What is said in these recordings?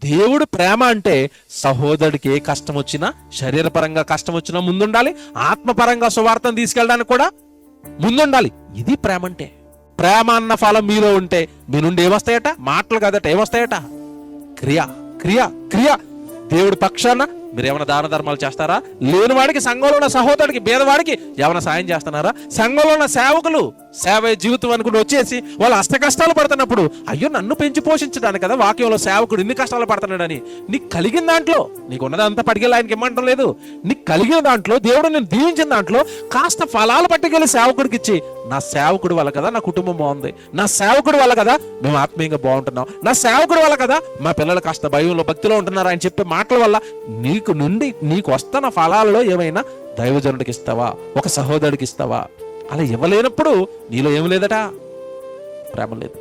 దేవుడు ప్రేమ అంటే సహోదరుడికి ఏ కష్టం వచ్చినా, శరీరపరంగా కష్టం వచ్చినా ముందుండాలి, ఆత్మపరంగా సువార్తను తీసుకెళ్ళడానికి కూడా ముందుండాలి. ఇది ప్రేమ అంటే. ప్రేమ అన్న ఫలం మీలో ఉంటే మీ నుండి ఏమొస్తాయట? మాటలు కాదట, ఏమొస్తాయట? క్రియ, క్రియ, క్రియ. దేవుడి పక్షాన మీరు ఏమైనా దాన ధర్మాలు చేస్తారా? లేని వాడికి, సంఘంలో ఉన్న సహోదరుడికి, పేదవాడికి ఏమైనా సాయం చేస్తున్నారా? సంఘంలో ఉన్న సేవకులు సేవ జీవితం అనుకుని వచ్చేసి వాళ్ళు అష్ట కష్టాలు పడుతున్నప్పుడు, అయ్యో నన్ను పెంచి పోషించడానికి కదా వాక్యంలో సేవకుడు ఇన్ని కష్టాలు పడుతున్నాడని, నీకు కలిగిన దాంట్లో, నీకు ఉన్నదంతా పట్టుకెళ్ళి ఆయనకి ఇమ్మంటం లేదు, నీకు కలిగిన దాంట్లో, దేవుడు నేను దీవించిన దాంట్లో కాస్త ఫలాలు పట్టుకెళ్ళి సేవకుడికి ఇచ్చి, నా సేవకుడి వల్ల కదా నా కుటుంబం బాగుంది, నా సేవకుడి వల్ల కదా మేము ఆత్మీయంగా బాగుంటున్నాం, నా సేవకుడి వల్ల కదా మా పిల్లలు కాస్త భయంలో భక్తిలో ఉంటున్నారు అని చెప్పే మాటల వల్ల నీకు వస్తున్న ఫలాలలో ఏమైనా దైవజనుడికి ఇస్తావా? ఒక సహోదరుడికి ఇస్తావా? అలా ఇవ్వలేనప్పుడు నీలో ఏం లేదట? ప్రేమ లేదు.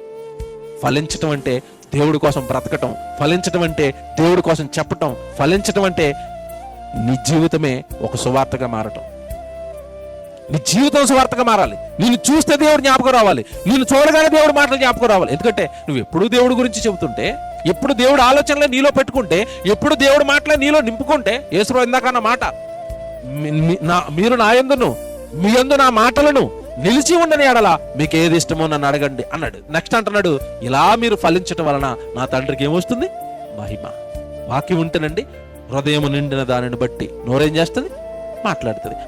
ఫలించటం అంటే దేవుడి కోసం బ్రతకటం, ఫలించటం అంటే దేవుడి కోసం చెప్పటం, ఫలించటం అంటే నీ జీవితమే ఒక సువార్తగా మారటం. నీ జీవితం సువార్తగా మారాలి. నిన్ను చూస్తే దేవుడు జ్ఞాపకం రావాలి, నిన్ను చూడగానే దేవుడు మాటలు జ్ఞాపకం రావాలి. ఎందుకంటే నువ్వు ఎప్పుడు దేవుడి గురించి చెబుతుంటే, ఎప్పుడు దేవుడు ఆలోచనలే నీలో పెట్టుకుంటే, ఎప్పుడు దేవుడు మాటలే నీలో నింపుకుంటే, యేసు ఇందాకన్న మాట, మీరు నా యందును మీ యందు నా మాటలను నిలిచి ఉండని ఎడల మీకు ఏది ఇష్టమో నన్ను అడగండి అన్నాడు. నెక్స్ట్ అంటున్నాడు, ఇలా మీరు ఫలించటం వలన నా తండ్రికి ఏమొస్తుంది? మహిమ. వాక్యం ఉంటేనండి హృదయం నిండిన దానిని బట్టి నోరేం చేస్తుంది? మాట్లాడుతుంది.